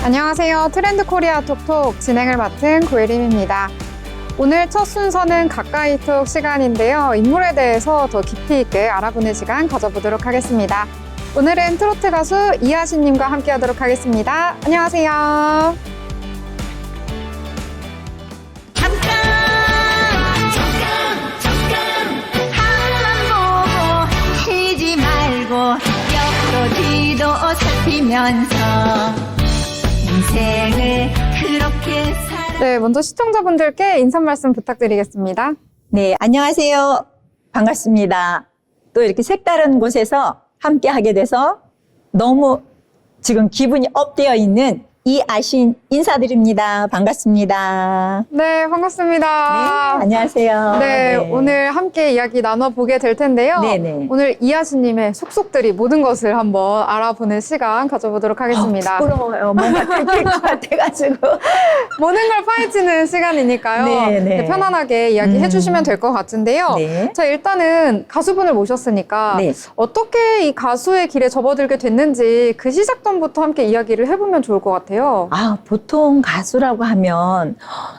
안녕하세요. 트렌드 코리아 톡톡 진행을 맡은 고예림입니다. 오늘 첫 순서는 가까이 톡 시간인데요. 인물에 대해서 더 깊이 있게 알아보는 시간 가져보도록 하겠습니다. 오늘은 트로트 가수 이하신님과 함께 하도록 하겠습니다. 안녕하세요. 하늘만 보고 쉬지 말고 옆도 뒤도 살피면서 인생을 그렇게 네, 먼저 시청자분들께 인사 말씀 부탁드리겠습니다. 네, 안녕하세요. 반갑습니다. 또 이렇게 색다른 곳에서 함께 하게 돼서 너무 지금 기분이 업되어 있는 이아신 인사드립니다. 반갑습니다. 네, 반갑습니다. 네, 안녕하세요. 네, 오늘 함께 이야기 나눠보게 될 텐데요. 네네. 오늘 이하신님의 속속들이 모든 것을 한번 알아보는 시간 가져보도록 하겠습니다. 부끄러워요. 뭔가 들킬 것 같아가지고. 모든 걸 파헤치는 시간이니까요. 네네. 네, 편안하게 이야기해 주시면 될 것 같은데요. 네. 자, 일단은 가수분을 모셨으니까 네. 어떻게 이 가수의 길에 접어들게 됐는지 그 시작점부터 함께 이야기를 해보면 좋을 것 같아요. 아, 보통 가수라고 하면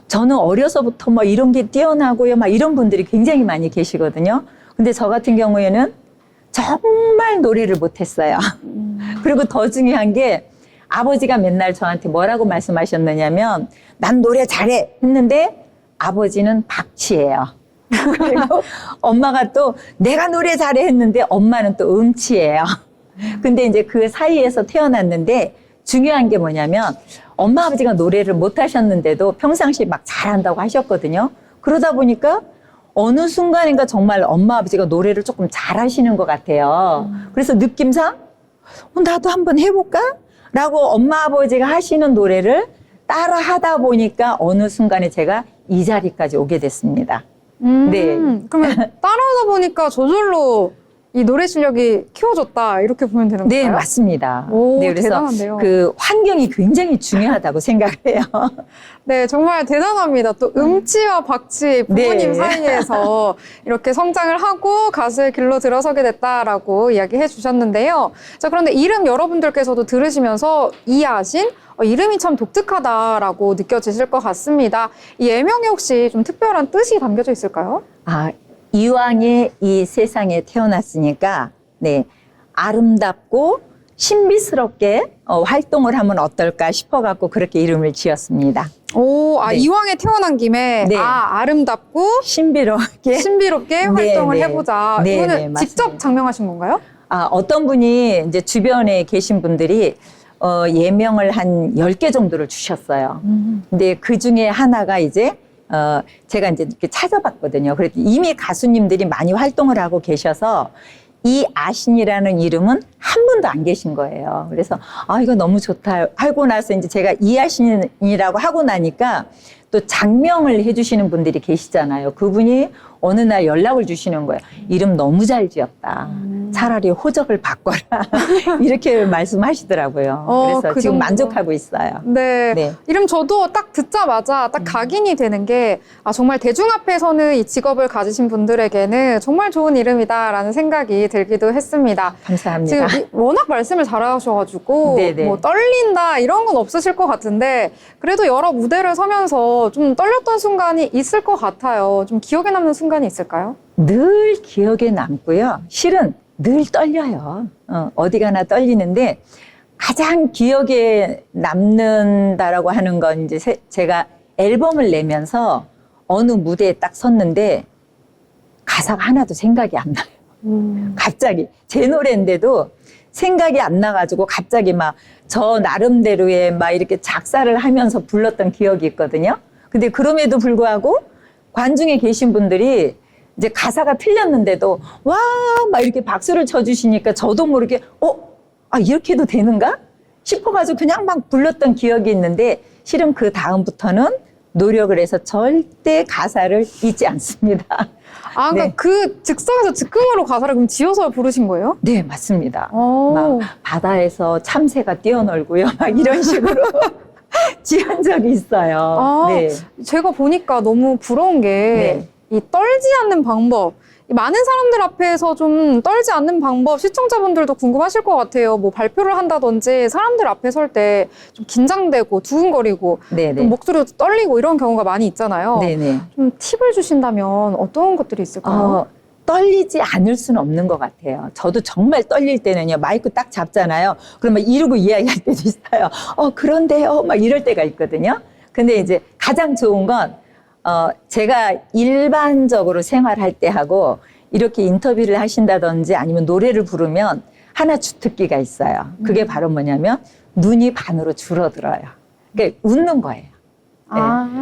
저는 어려서부터 뭐 이런 게 뛰어나고요. 막 이런 분들이 굉장히 많이 계시거든요. 근데 저 같은 경우에는 정말 노래를 못했어요. 그리고 더 중요한 게 아버지가 맨날 저한테 뭐라고 말씀하셨느냐면 난 노래 잘해 했는데 아버지는 박치예요. 그리고 엄마가 또 내가 노래 잘해 했는데 엄마는 또 음치예요. 근데 이제 그 사이에서 태어났는데 중요한 게 뭐냐면 엄마 아버지가 노래를 못 하셨는데도 평상시에 막 잘한다고 하셨거든요. 그러다 보니까 어느 순간인가 정말 엄마 아버지가 노래를 조금 잘하시는 것 같아요. 그래서 느낌상 나도 한번 해볼까? 라고 엄마 아버지가 하시는 노래를 따라 하다 보니까 어느 순간에 제가 이 자리까지 오게 됐습니다. 네. 그러면 따라하다 보니까 저절로 이 노래 실력이 키워졌다 이렇게 보면 되는 네, 건가요? 맞습니다. 오, 네, 그래서 대단한데요. 그 환경이 굉장히 중요하다고 생각해요. 네, 정말 대단합니다. 또 음치와 박치 부모님 네. 사이에서 이렇게 성장을 하고 가수의 길로 들어서게 됐다라고 이야기해 주셨는데요. 자, 그런데 이름 여러분들께서도 들으시면서 이하신 이름이 참 독특하다라고 느껴지실 것 같습니다. 이 예명에 혹시 좀 특별한 뜻이 담겨져 있을까요? 아, 이왕에 이 세상에 태어났으니까, 네, 아름답고 신비스럽게 활동을 하면 어떨까 싶어갖고 그렇게 이름을 지었습니다. 오, 네. 이왕에 태어난 김에 네. 아름답고 신비롭게. 신비롭게 네, 활동을 네. 해보자. 네, 이거는 네, 맞습니다. 직접 장명하신 건가요? 아, 어떤 분이 이제 주변에 계신 분들이 예명을 한 10개 정도를 주셨어요. 근데 그 중에 하나가 이제 제가 이제 이렇게 찾아봤거든요. 그랬더니 이미 가수님들이 많이 활동을 하고 계셔서 이 아신이라는 이름은 한 분도 안 계신 거예요. 그래서 이거 너무 좋다 하고 나서 이제 제가 이하신이라고 하고 나니까 또 장명을 해주시는 분들이 계시잖아요. 그분이 어느 날 연락을 주시는 거예요. 이름 너무 잘 지었다. 차라리 호적을 바꿔라. 이렇게 말씀하시더라고요. 그래서 그 지금 정도로. 만족하고 있어요. 네. 네. 이름 저도 딱 듣자마자 딱 각인이 되는 게, 정말 대중 앞에서는 이 직업을 가지신 분들에게는 정말 좋은 이름이다라는 생각이 들기도 했습니다. 감사합니다. 지금 워낙 말씀을 잘하셔가지고, 네네. 뭐 떨린다 이런 건 없으실 것 같은데, 그래도 여러 무대를 서면서 좀 떨렸던 순간이 있을 것 같아요. 좀 기억에 남는 순간이 있을까요? 늘 기억에 남고요. 실은 늘 떨려요. 어디 가나 떨리는데 가장 기억에 남는다라고 하는 건 이제 제가 앨범을 내면서 어느 무대에 딱 섰는데 가사가 하나도 생각이 안 나요. 갑자기 제 노래인데도 생각이 안 나가지고 갑자기 막 저 나름대로의 막 이렇게 작사를 하면서 불렀던 기억이 있거든요. 근데 그럼에도 불구하고 관중에 계신 분들이 이제 가사가 틀렸는데도 와 막 이렇게 박수를 쳐주시니까 저도 모르게 이렇게 해도 되는가 싶어가지고 그냥 막 불렀던 기억이 있는데 실은 그 다음부터는 노력을 해서 절대 가사를 잊지 않습니다. 그러니까 네. 그 즉석에서 즉흥으로 가사를 그럼 지어서 부르신 거예요? 네, 맞습니다. 오. 막 바다에서 참새가 뛰어놀고요. 막 이런 식으로 지은 적이 있어요. 네. 제가 보니까 너무 부러운 게, 네. 이 떨지 않는 방법, 이 많은 사람들 앞에서 좀 떨지 않는 방법 시청자분들도 궁금하실 것 같아요. 뭐 발표를 한다든지 사람들 앞에 설 때 좀 긴장되고 두근거리고 네네. 좀 목소리도 떨리고 이런 경우가 많이 있잖아요. 네네. 좀 팁을 주신다면 어떤 것들이 있을까요? 떨리지 않을 수는 없는 것 같아요. 저도 정말 떨릴 때는요, 마이크 딱 잡잖아요. 그러면 이러고 이야기할 때도 있어요. 그런데요, 막 이럴 때가 있거든요. 근데 이제 가장 좋은 건, 제가 일반적으로 생활할 때 하고, 이렇게 인터뷰를 하신다든지 아니면 노래를 부르면 하나 주특기가 있어요. 그게 바로 뭐냐면, 눈이 반으로 줄어들어요. 그러니까 웃는 거예요.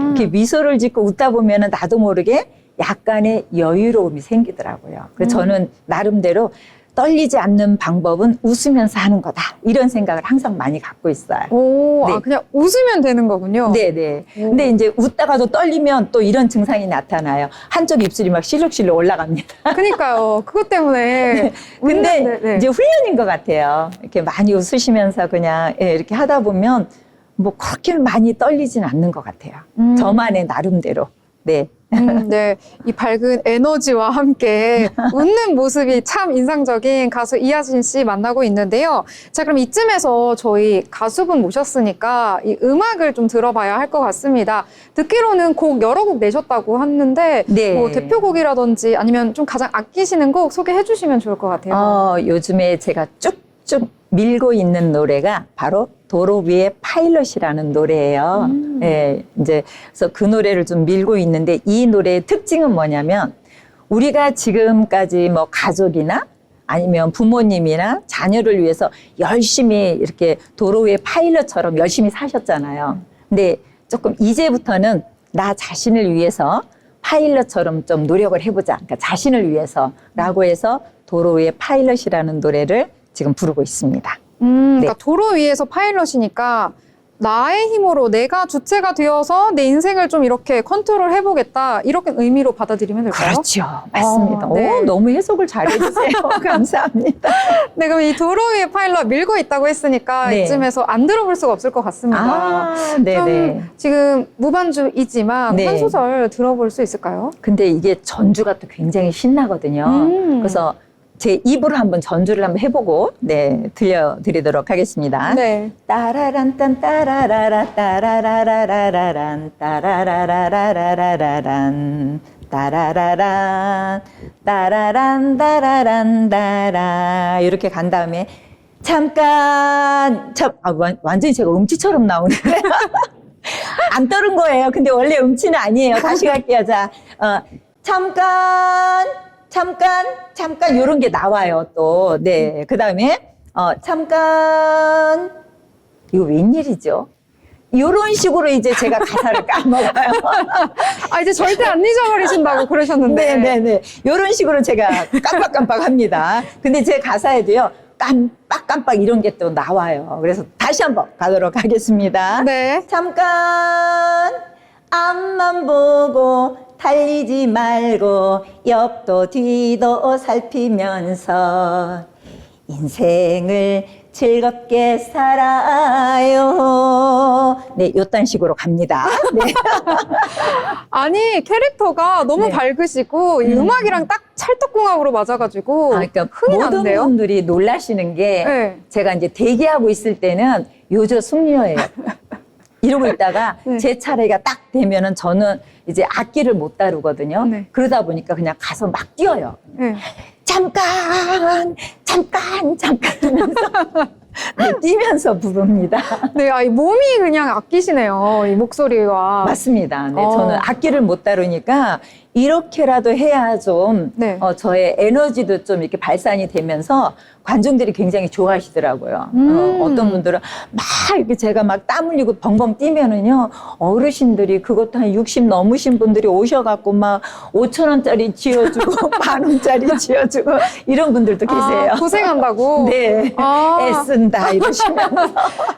이렇게 미소를 짓고 웃다 보면은 나도 모르게 약간의 여유로움이 생기더라고요. 그래서 저는 나름대로 떨리지 않는 방법은 웃으면서 하는 거다. 이런 생각을 항상 많이 갖고 있어요. 오, 네. 그냥 웃으면 되는 거군요. 네네. 오. 근데 이제 웃다가도 떨리면 또 이런 증상이 나타나요. 한쪽 입술이 막 실룩실룩 올라갑니다. 그러니까요. 그것 때문에. 근데 웃는데, 네. 이제 훈련인 것 같아요. 이렇게 많이 웃으시면서 그냥 이렇게 하다 보면 뭐 그렇게 많이 떨리진 않는 것 같아요. 저만의 나름대로. 네. 네. 이 밝은 에너지와 함께 웃는 모습이 참 인상적인 가수 이하진 씨 만나고 있는데요. 자, 그럼 이쯤에서 저희 가수분 모셨으니까 이 음악을 좀 들어봐야 할 것 같습니다. 듣기로는 곡 여러 곡 내셨다고 하는데 네. 뭐 대표곡이라든지 아니면 좀 가장 아끼시는 곡 소개해 주시면 좋을 것 같아요. 요즘에 제가 쭉쭉 밀고 있는 노래가 바로 도로 위의 파일럿이라는 노래예요. 예, 이제 그래서 그 노래를 좀 밀고 있는데 이 노래의 특징은 뭐냐면 우리가 지금까지 뭐 가족이나 아니면 부모님이나 자녀를 위해서 열심히 이렇게 도로 위의 파일럿처럼 열심히 사셨잖아요. 근데 조금 이제부터는 나 자신을 위해서 파일럿처럼 좀 노력을 해보자. 그러니까 자신을 위해서라고 해서 도로 위의 파일럿이라는 노래를 지금 부르고 있습니다. 그러니까 도로 위에서 파일럿이니까 나의 힘으로 내가 주체가 되어서 내 인생을 좀 이렇게 컨트롤 해보겠다 이렇게 의미로 받아들이면 될까요? 그렇죠. 맞습니다. 네. 너무 해석을 잘해주세요. 감사합니다. 네, 그럼 이 도로 위에 파일럿 밀고 있다고 했으니까 네. 이쯤에서 안 들어볼 수가 없을 것 같습니다. 네네. 좀 지금 무반주이지만 네. 한 소절 들어볼 수 있을까요? 근데 이게 전주가 또 굉장히 신나거든요. 그래서 제 입으로 한번 전주를 한번 해보고 들려드리도록 하겠습니다. 네. 따라란 딴 따라라라 따라라라라란 따라라라라라란 따라라란 따라란 따라란 따라 이렇게 간 다음에 잠깐 완전히 제가 음치처럼 나오네. 안 떠른 거예요. 근데 원래 음치는 아니에요. 다시 갈게요. 자, 잠깐 요런 게 나와요. 또 네. 그 다음에 잠깐 이거 웬일이죠? 요런 식으로 이제 제가 가사를 까먹어요. 이제 절대 안 잊어버리신다고 그러셨는데. 네네네. 요런 식으로 제가 깜빡깜빡 합니다. 근데 제 가사에도요, 깜빡깜빡 이런 게 또 나와요. 그래서 다시 한번 가도록 하겠습니다. 네. 잠깐, 앞만 보고 달리지 말고 옆도 뒤도 살피면서 인생을 즐겁게 살아요. 네, 요딴 식으로 갑니다. 네. 아니, 캐릭터가 너무 네. 밝으시고 이 음악이랑 딱 찰떡궁합으로 맞아가지고 그러니까 흥이 모든 나는데요? 분들이 놀라시는 게 네. 제가 이제 대기하고 있을 때는 요저 숙녀예요. 이러고 있다가 네. 제 차례가 딱 되면은 저는 이제 악기를 못 다루거든요. 네. 그러다 보니까 그냥 가서 막 뛰어요. 네. 잠깐 하면서 네, 뛰면서 부릅니다. 네, 이 몸이 그냥 아끼시네요. 이 목소리와. 맞습니다. 네, 어. 저는 악기를 못 다루니까 이렇게라도 해야 좀 네. 저의 에너지도 좀 이렇게 발산이 되면서 관중들이 굉장히 좋아하시더라고요. 어떤 분들은 막 이렇게 제가 막 땀 흘리고 벙벙 뛰면은요, 어르신들이 그것도 한 60 넘으신 분들이 오셔갖고 막 5,000원짜리 쥐어주고 10,000원짜리 쥐어주고 이런 분들도 계세요. 고생한다고? 네. 애쓴다 이러시면서.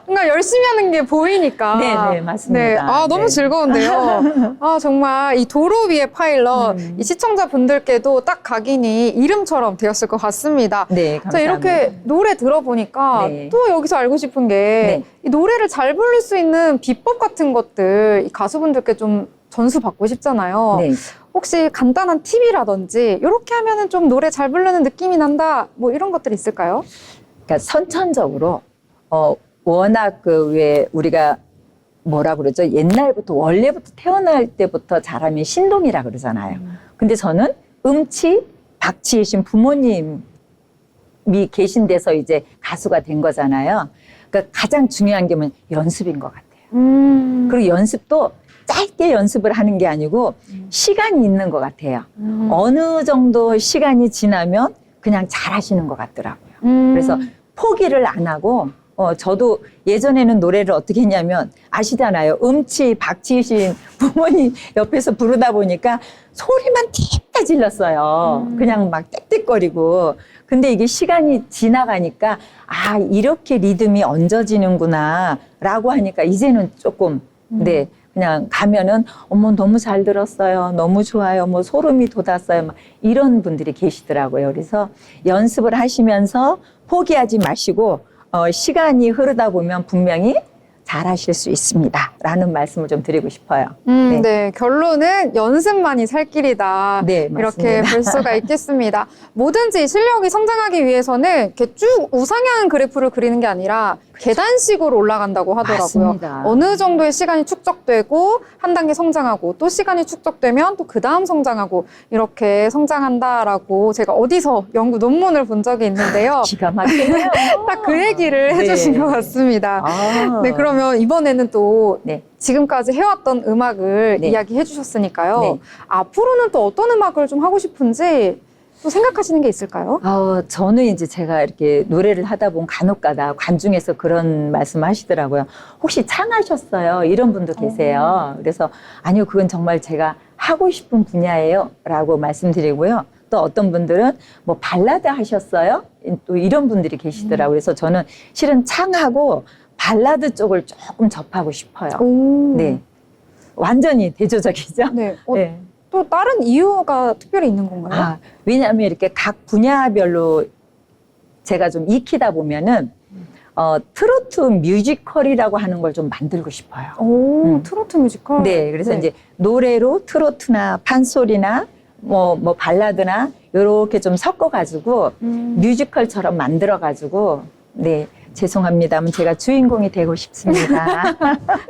그러니까 열심히 하는 게 보이니까. 네, 맞습니다. 네. 너무 네. 즐거운데요. 정말 이 도로 위의 파일럿, 이 시청자분들께도 딱 각인이 이름처럼 되었을 것 같습니다. 네, 자, 감사합니다. 이렇게 노래 들어보니까 네. 또 여기서 알고 싶은 게 네. 이 노래를 잘 부를 수 있는 비법 같은 것들 이 가수분들께 좀 전수 받고 싶잖아요. 네. 혹시 간단한 팁이라든지 이렇게 하면은 좀 노래 잘 부르는 느낌이 난다 뭐 이런 것들이 있을까요? 그러니까 선천적으로 워낙 그 왜 우리가 뭐라 그러죠? 옛날부터 원래부터 태어날 때부터 잘하면 신동이라 그러잖아요. 근데 저는 음치, 박치이신 부모님이 계신 데서 이제 가수가 된 거잖아요. 그러니까 가장 중요한 게 뭐냐면 연습인 것 같아요. 그리고 연습도 짧게 연습을 하는 게 아니고 시간이 있는 것 같아요. 어느 정도 시간이 지나면 그냥 잘하시는 것 같더라고요. 그래서 포기를 안 하고 저도 예전에는 노래를 어떻게 했냐면 아시잖아요. 음치, 박치신 부모님 옆에서 부르다 보니까 소리만 틱딱 질렀어요. 그냥 막 떽떽거리고. 근데 이게 시간이 지나가니까 아, 이렇게 리듬이 얹어지는구나 라고 하니까 이제는 조금 네, 그냥 가면은 어머 너무 잘 들었어요. 너무 좋아요. 뭐 소름이 돋았어요. 막 이런 분들이 계시더라고요. 그래서 연습을 하시면서 포기하지 마시고 시간이 흐르다 보면 분명히 잘하실 수 있습니다. 라는 말씀을 좀 드리고 싶어요. 네. 네. 결론은 연습만이 살 길이다. 네, 이렇게 맞습니다. 볼 수가 있겠습니다. 뭐든지 실력이 성장하기 위해서는 이렇게 쭉 우상향 그래프를 그리는 게 아니라 계단식으로 올라간다고 하더라고요. 맞습니다. 어느 정도의 시간이 축적되고 한 단계 성장하고 또 시간이 축적되면 또 그 다음 성장하고 이렇게 성장한다라고 제가 어디서 연구 논문을 본 적이 있는데요. 기가 막히네요. 딱 그 얘기를 네. 해주신 것 같습니다. 아. 네, 그러면 이번에는 또 네. 지금까지 해왔던 음악을 네. 이야기해 주셨으니까요. 네. 앞으로는 또 어떤 음악을 좀 하고 싶은지 또 생각하시는 게 있을까요? 저는 이제 제가 이렇게 노래를 하다 보면 간혹가다 관중에서 그런 말씀 하시더라고요. 혹시 창하셨어요? 이런 분도 계세요. 그래서 아니요, 그건 정말 제가 하고 싶은 분야예요. 라고 말씀드리고요. 또 어떤 분들은 뭐 발라드 하셨어요? 또 이런 분들이 계시더라고요. 그래서 저는 실은 창하고 발라드 쪽을 조금 접하고 싶어요. 오. 네. 완전히 대조적이죠? 네. 네. 또 다른 이유가 특별히 있는 건가요? 아, 왜냐하면 이렇게 각 분야별로 제가 좀 익히다 보면은 트로트 뮤지컬이라고 하는 걸 좀 만들고 싶어요. 오, 트로트 뮤지컬. 네, 그래서 이제 노래로 트로트나 판소리나 뭐 발라드나 이렇게 좀 섞어가지고 뮤지컬처럼 만들어가지고 네. 죄송합니다만 제가 주인공이 되고 싶습니다.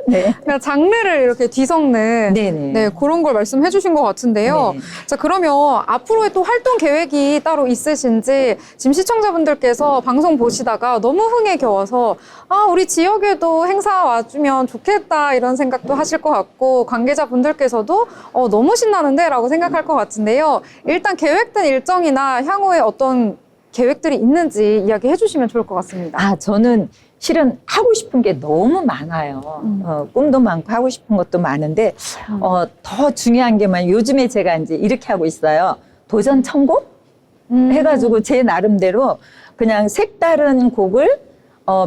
네. 그냥 장르를 이렇게 뒤섞는 네네. 네, 그런 걸 말씀해 주신 것 같은데요. 네. 자, 그러면 앞으로의 또 활동 계획이 따로 있으신지 지금 시청자분들께서 방송 보시다가 너무 흥에 겨워서 아, 우리 지역에도 행사 와주면 좋겠다 이런 생각도 하실 것 같고 관계자분들께서도 너무 신나는데 라고 생각할 것 같은데요. 일단 계획된 일정이나 향후에 어떤 계획들이 있는지 이야기해 주시면 좋을 것 같습니다. 아, 저는 실은 하고 싶은 게 너무 많아요. 꿈도 많고 하고 싶은 것도 많은데, 더 중요한 게 요즘에 제가 이제 이렇게 하고 있어요. 도전 천곡? 해가지고 제 나름대로 그냥 색다른 곡을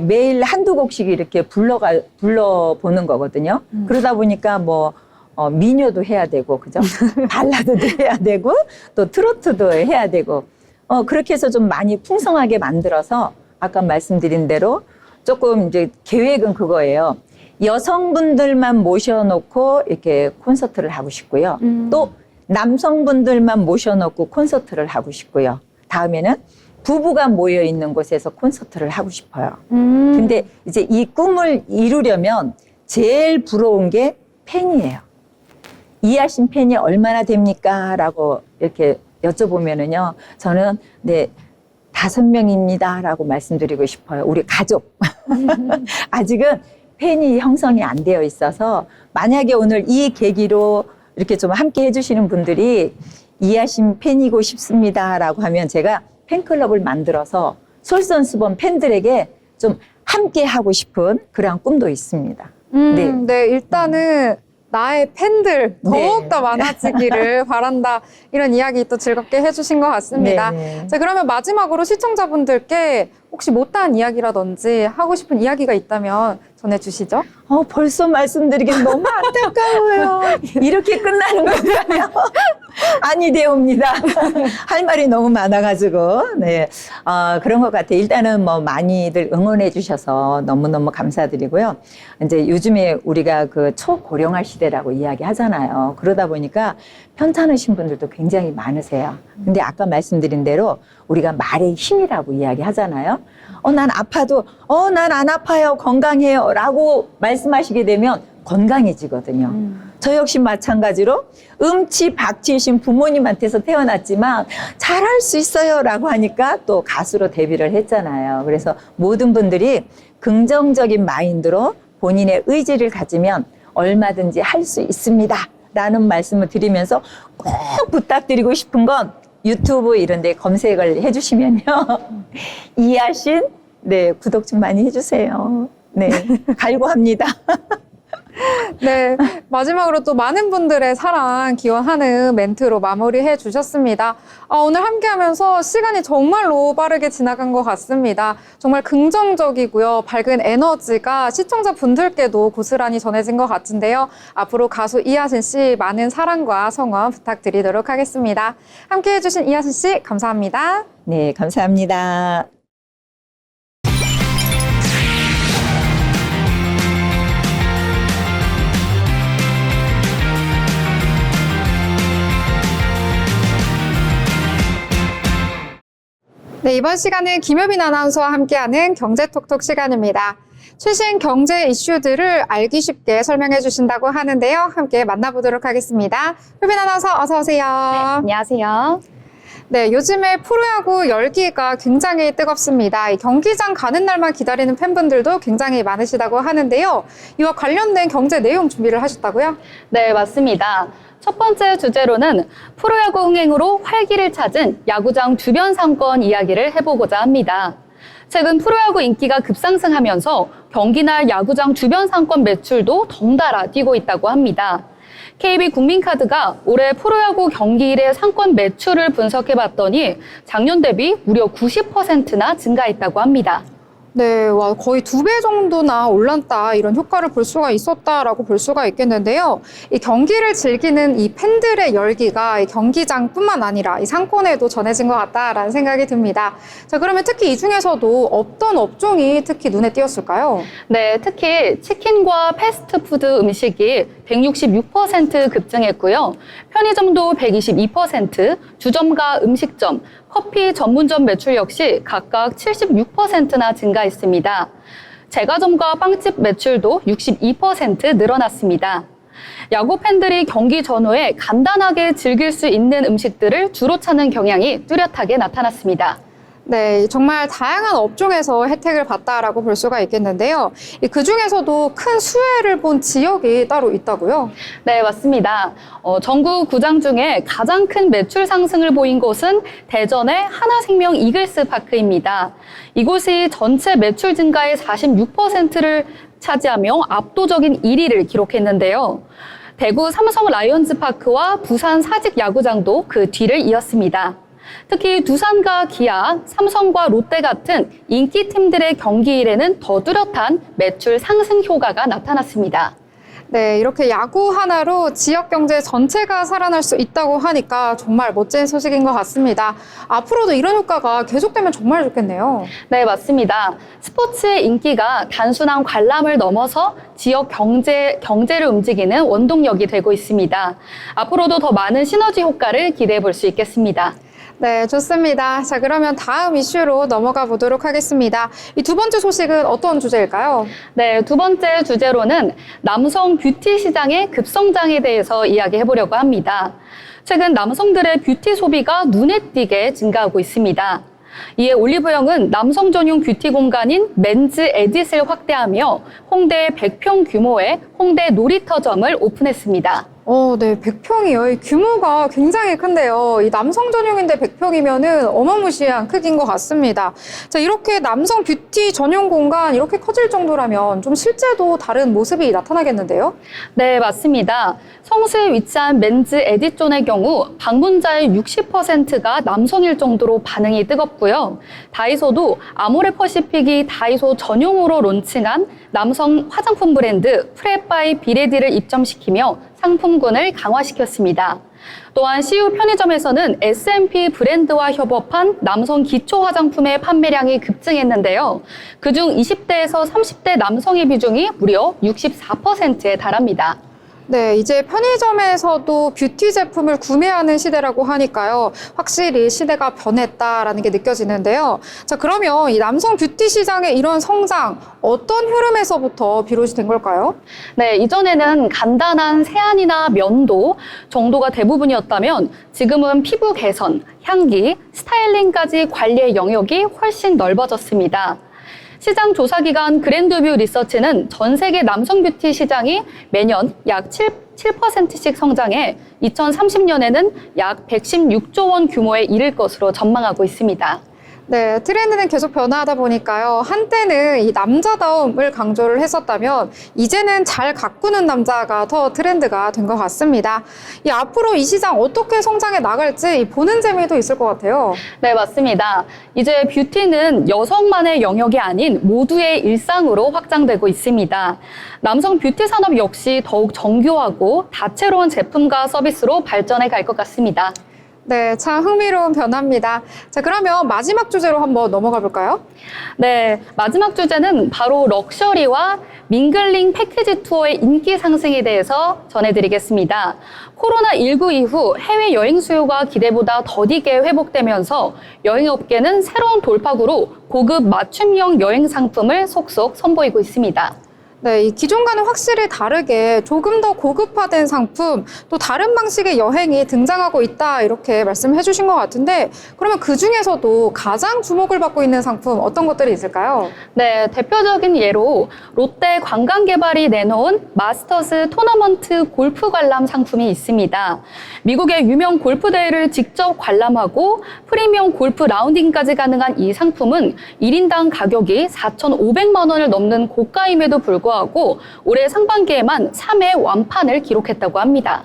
매일 한두 곡씩 이렇게 불러보는 거거든요. 그러다 보니까 뭐, 민요도 해야 되고, 그죠? 발라드도 해야 되고, 또 트로트도 해야 되고, 그렇게 해서 좀 많이 풍성하게 만들어서 아까 말씀드린 대로 조금 이제 계획은 그거예요. 여성분들만 모셔놓고 이렇게 콘서트를 하고 싶고요. 또 남성분들만 모셔놓고 콘서트를 하고 싶고요. 다음에는 부부가 모여 있는 곳에서 콘서트를 하고 싶어요. 근데 이제 이 꿈을 이루려면 제일 부러운 게 팬이에요. 이하신 팬이 얼마나 됩니까? 라고 이렇게 여쭤보면은요, 저는, 네, 5명입니다. 라고 말씀드리고 싶어요. 우리 가족. 아직은 팬이 형성이 안 되어 있어서, 만약에 오늘 이 계기로 이렇게 좀 함께 해주시는 분들이 이하신 팬이고 싶습니다. 라고 하면 제가 팬클럽을 만들어서 솔선수범 팬들에게 좀 함께 하고 싶은 그런 꿈도 있습니다. 네, 일단은 나의 팬들 더욱더 네. 많아지기를 바란다. 이런 이야기 또 즐겁게 해주신 것 같습니다. 네. 자, 그러면 마지막으로 시청자분들께 혹시 못다한 이야기라든지 하고 싶은 이야기가 있다면 전해주시죠. 벌써 말씀드리긴 너무 안타까워요. 이렇게 끝나는 거잖아요. 아니 되옵니다. 할 말이 너무 많아가지고 네 그런 것 같아요. 일단은 뭐 많이들 응원해 주셔서 너무너무 감사드리고요. 이제 요즘에 우리가 그 초고령화 시대라고 이야기하잖아요. 그러다 보니까 편찮으신 분들도 굉장히 많으세요. 근데 아까 말씀드린 대로 우리가 말의 힘이라고 이야기하잖아요. 난 아파도 난 안 아파요, 건강해요 라고 말씀하시게 되면 건강해지거든요. 저 역시 마찬가지로 음치 박치이신 부모님한테서 태어났지만 잘할 수 있어요 라고 하니까 또 가수로 데뷔를 했잖아요. 그래서 모든 분들이 긍정적인 마인드로 본인의 의지를 가지면 얼마든지 할 수 있습니다 라는 말씀을 드리면서 꼭 부탁드리고 싶은 건 유튜브 이런 데 검색을 해주시면요. 이하신 네, 구독 좀 많이 해주세요. 네, 갈구합니다. 네, 마지막으로 또 많은 분들의 사랑 기원하는 멘트로 마무리해 주셨습니다. 오늘 함께하면서 시간이 정말로 빠르게 지나간 것 같습니다. 정말 긍정적이고요. 밝은 에너지가 시청자분들께도 고스란히 전해진 것 같은데요. 앞으로 가수 이하신 씨 많은 사랑과 성원 부탁드리도록 하겠습니다. 함께해 주신 이하신 씨 감사합니다. 네, 감사합니다. 네, 이번 시간은 김효빈 아나운서와 함께하는 경제톡톡 시간입니다. 최신 경제 이슈들을 알기 쉽게 설명해 주신다고 하는데요. 함께 만나보도록 하겠습니다. 효빈 아나운서 어서 오세요. 안녕하세요. 네, 요즘에 프로야구 열기가 굉장히 뜨겁습니다. 이 경기장 가는 날만 기다리는 팬분들도 굉장히 많으시다고 하는데요. 이와 관련된 경제 내용 준비를 하셨다고요? 네, 맞습니다. 첫 번째 주제로는 프로야구 흥행으로 활기를 찾은 야구장 주변 상권 이야기를 해보고자 합니다. 최근 프로야구 인기가 급상승하면서 경기날 야구장 주변 상권 매출도 덩달아 뛰고 있다고 합니다. KB국민카드가 올해 프로야구 경기일의 상권 매출을 분석해봤더니 작년 대비 무려 90%나 증가했다고 합니다. 네, 와, 거의 2배 정도나 올랐다, 이런 효과를 볼 수가 있었다라고 볼 수가 있겠는데요. 이 경기를 즐기는 이 팬들의 열기가 이 경기장뿐만 아니라 이 상권에도 전해진 것 같다라는 생각이 듭니다. 자, 그러면 특히 이 중에서도 어떤 업종이 특히 눈에 띄었을까요? 네, 특히 치킨과 패스트푸드 음식이 166% 급증했고요. 편의점도 122%, 주점과 음식점, 커피 전문점 매출 역시 각각 76%나 증가했습니다. 제과점과 빵집 매출도 62% 늘어났습니다. 야구 팬들이 경기 전후에 간단하게 즐길 수 있는 음식들을 주로 찾는 경향이 뚜렷하게 나타났습니다. 네, 정말 다양한 업종에서 혜택을 봤다라고 볼 수가 있겠는데요. 그 중에서도 큰 수혜를 본 지역이 따로 있다고요? 네, 맞습니다. 전국 구장 중에 가장 큰 매출 상승을 보인 곳은 대전의 하나생명 이글스 파크입니다. 이곳이 전체 매출 증가의 46%를 차지하며 압도적인 1위를 기록했는데요. 대구 삼성 라이온즈 파크와 부산 사직 야구장도 그 뒤를 이었습니다. 특히 두산과 기아, 삼성과 롯데 같은 인기 팀들의 경기일에는 더 뚜렷한 매출 상승 효과가 나타났습니다. 네, 이렇게 야구 하나로 지역 경제 전체가 살아날 수 있다고 하니까 정말 멋진 소식인 것 같습니다. 앞으로도 이런 효과가 계속되면 정말 좋겠네요. 네, 맞습니다. 스포츠의 인기가 단순한 관람을 넘어서 지역 경제를 움직이는 원동력이 되고 있습니다. 앞으로도 더 많은 시너지 효과를 기대해 볼 수 있겠습니다. 네, 좋습니다. 자, 그러면 다음 이슈로 넘어가 보도록 하겠습니다. 이 두 번째 소식은 어떤 주제일까요? 네, 두 번째 주제로는 남성 뷰티 시장의 급성장에 대해서 이야기해 보려고 합니다. 최근 남성들의 뷰티 소비가 눈에 띄게 증가하고 있습니다. 이에 올리브영은 남성 전용 뷰티 공간인 맨즈 에딧을 확대하며 홍대 100평 규모의 홍대 놀이터점을 오픈했습니다. 네, 100평이요. 이 규모가 굉장히 큰데요. 이 남성 전용인데 100평이면은 어마무시한 크기인 것 같습니다. 자, 이렇게 남성 뷰티 전용 공간 이렇게 커질 정도라면 좀 실제도 다른 모습이 나타나겠는데요? 네, 맞습니다. 성수에 위치한 맨즈 에디존의 경우 방문자의 60%가 남성일 정도로 반응이 뜨겁고요. 다이소도 아모레퍼시픽이 다이소 전용으로 론칭한 남성 화장품 브랜드 프랩바이 비레디를 입점시키며 상품군을 강화시켰습니다. 또한 CU 편의점에서는 S&P 브랜드와 협업한 남성 기초 화장품의 판매량이 급증했는데요. 그중 20대에서 30대 남성의 비중이 무려 64%에 달합니다. 네, 이제 편의점에서도 뷰티 제품을 구매하는 시대라고 하니까요. 확실히 시대가 변했다라는 게 느껴지는데요. 자, 그러면 이 남성 뷰티 시장의 이런 성장, 어떤 흐름에서부터 비롯이 된 걸까요? 네, 이전에는 간단한 세안이나 면도 정도가 대부분이었다면 지금은 피부 개선, 향기, 스타일링까지 관리의 영역이 훨씬 넓어졌습니다. 시장 조사기관 그랜드뷰 리서치는 전 세계 남성 뷰티 시장이 매년 약 7%씩 성장해 2030년에는 약 116조 원 규모에 이를 것으로 전망하고 있습니다. 네, 트렌드는 계속 변화하다 보니까요. 한때는 이 남자다움을 강조를 했었다면 이제는 잘 가꾸는 남자가 더 트렌드가 된 것 같습니다. 앞으로 이 시장 어떻게 성장해 나갈지 보는 재미도 있을 것 같아요. 네, 맞습니다. 이제 뷰티는 여성만의 영역이 아닌 모두의 일상으로 확장되고 있습니다. 남성 뷰티 산업 역시 더욱 정교하고 다채로운 제품과 서비스로 발전해 갈 것 같습니다. 네, 참 흥미로운 변화입니다. 자, 그러면 마지막 주제로 한번 넘어가 볼까요? 네, 마지막 주제는 바로 럭셔리와 밍글링 패키지 투어의 인기 상승에 대해서 전해드리겠습니다. 코로나19 이후 해외여행 수요가 기대보다 더디게 회복되면서 여행업계는 새로운 돌파구로 고급 맞춤형 여행 상품을 속속 선보이고 있습니다. 네, 이 기존과는 확실히 다르게 조금 더 고급화된 상품, 또 다른 방식의 여행이 등장하고 있다, 이렇게 말씀해 주신 것 같은데, 그러면 그 중에서도 가장 주목을 받고 있는 상품 어떤 것들이 있을까요? 네, 대표적인 예로 롯데 관광개발이 내놓은 마스터스 토너먼트 골프 관람 상품이 있습니다. 미국의 유명 골프 대회를 직접 관람하고 프리미엄 골프 라운딩까지 가능한 이 상품은 1인당 가격이 4,500만 원을 넘는 고가임에도 불구하고 올해 상반기에만 3회 완판을 기록했다고 합니다.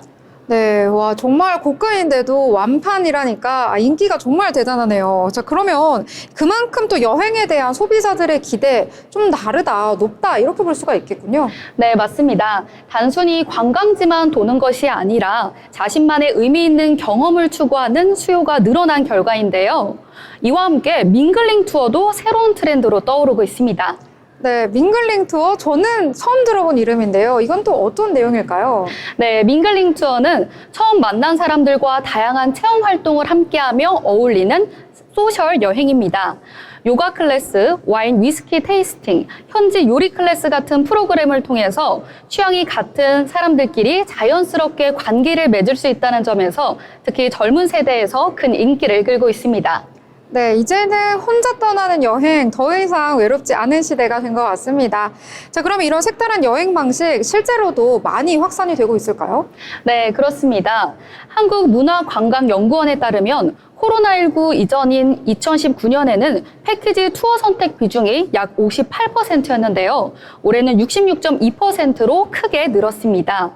네, 와, 정말 고가인데도 완판이라니까 인기가 정말 대단하네요. 자, 그러면 그만큼 또 여행에 대한 소비자들의 기대 좀 다르다, 높다, 이렇게 볼 수가 있겠군요. 네, 맞습니다. 단순히 관광지만 도는 것이 아니라 자신만의 의미 있는 경험을 추구하는 수요가 늘어난 결과인데요. 이와 함께 밍글링 투어도 새로운 트렌드로 떠오르고 있습니다. 네, 밍글링 투어, 저는 처음 들어본 이름인데요. 이건 또 어떤 내용일까요? 네, 밍글링 투어는 처음 만난 사람들과 다양한 체험 활동을 함께하며 어울리는 소셜 여행입니다. 요가 클래스, 와인 위스키 테이스팅, 현지 요리 클래스 같은 프로그램을 통해서 취향이 같은 사람들끼리 자연스럽게 관계를 맺을 수 있다는 점에서 특히 젊은 세대에서 큰 인기를 끌고 있습니다. 네, 이제는 혼자 떠나는 여행 더 이상 외롭지 않은 시대가 된 것 같습니다. 자, 그럼 이런 색다른 여행 방식 실제로도 많이 확산이 되고 있을까요? 네, 그렇습니다. 한국문화관광연구원에 따르면 코로나19 이전인 2019년에는 패키지 투어 선택 비중이 약 58%였는데요. 올해는 66.2%로 크게 늘었습니다.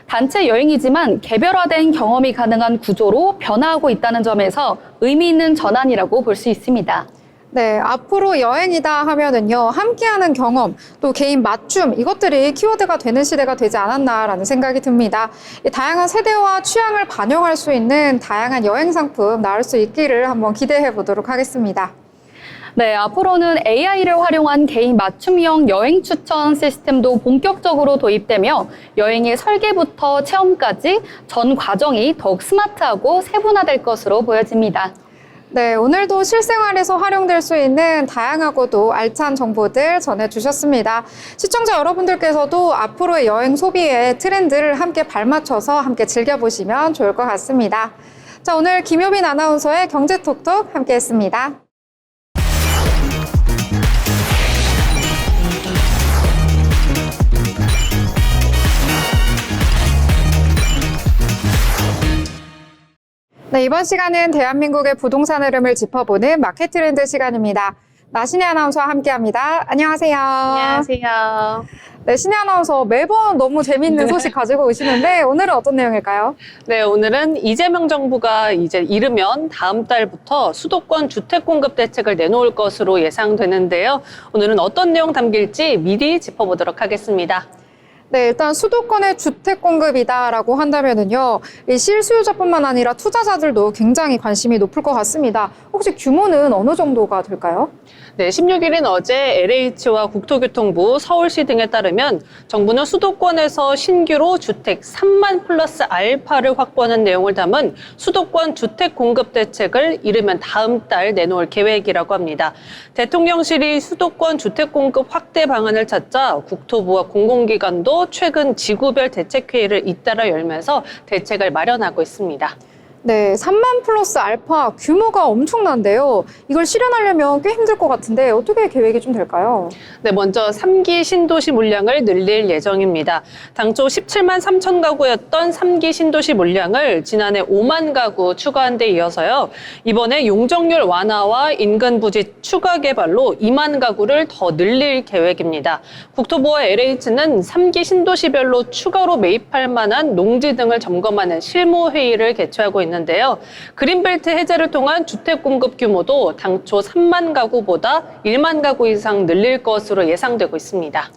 단체 여행이지만 개별화된 경험이 가능한 구조로 변화하고 있다는 점에서 의미 있는 전환이라고 볼 수 있습니다. 네, 앞으로 여행이다 하면은요, 함께하는 경험, 또 개인 맞춤, 이것들이 키워드가 되는 시대가 되지 않았나라는 생각이 듭니다. 다양한 세대와 취향을 반영할 수 있는 다양한 여행 상품 나올 수 있기를 한번 기대해 보도록 하겠습니다. 네, 앞으로는 AI를 활용한 개인 맞춤형 여행 추천 시스템도 본격적으로 도입되며 여행의 설계부터 체험까지 전 과정이 더욱 스마트하고 세분화될 것으로 보여집니다. 네, 오늘도 실생활에서 활용될 수 있는 다양하고도 알찬 정보들 전해주셨습니다. 시청자 여러분들께서도 앞으로의 여행 소비의 트렌드를 함께 발맞춰서 함께 즐겨보시면 좋을 것 같습니다. 자, 오늘 김효빈 아나운서의 경제톡톡 함께했습니다. 네, 이번 시간은 대한민국의 부동산 흐름을 짚어보는 마켓 트렌드 시간입니다. 나신혜 아나운서와 함께합니다. 안녕하세요. 안녕하세요. 네, 신혜 아나운서 매번 너무 재미있는 소식 가지고 오시는데 오늘은 어떤 내용일까요? 네, 오늘은 이재명 정부가 이제 이르면 다음 달부터 수도권 주택 공급 대책을 내놓을 것으로 예상되는데요. 오늘은 어떤 내용 담길지 미리 짚어보도록 하겠습니다. 네, 일단 수도권의 주택 공급이다라고 한다면은요, 이 실수요자뿐만 아니라 투자자들도 굉장히 관심이 높을 것 같습니다. 혹시 규모는 어느 정도가 될까요? 네, 16일인 어제 LH와 국토교통부, 서울시 등에 따르면 정부는 수도권에서 신규로 주택 3만 플러스 알파를 확보하는 내용을 담은 수도권 주택 공급 대책을 이르면 다음 달 내놓을 계획이라고 합니다. 대통령실이 수도권 주택 공급 확대 방안을 찾자 국토부와 공공기관도 최근 지구별 대책회의를 잇따라 열면서 대책을 마련하고 있습니다. 네, 3만 플러스 알파 규모가 엄청난데요. 이걸 실현하려면 꽤 힘들 것 같은데 어떻게 계획이 좀 될까요? 네, 먼저 3기 신도시 물량을 늘릴 예정입니다. 당초 17만 3천 가구였던 3기 신도시 물량을 지난해 5만 가구 추가한 데 이어서요. 이번에 용적률 완화와 인근 부지 추가 개발로 2만 가구를 더 늘릴 계획입니다. 국토부와 LH는 3기 신도시별로 추가로 매입할 만한 농지 등을 점검하는 실무회의를 개최하고 있는데요. 그린벨트 해제를 통한 주택 공급 규모도 당초 3만 가구보다 1만 가구 이상 늘릴 것으로 예상되고 있습니다.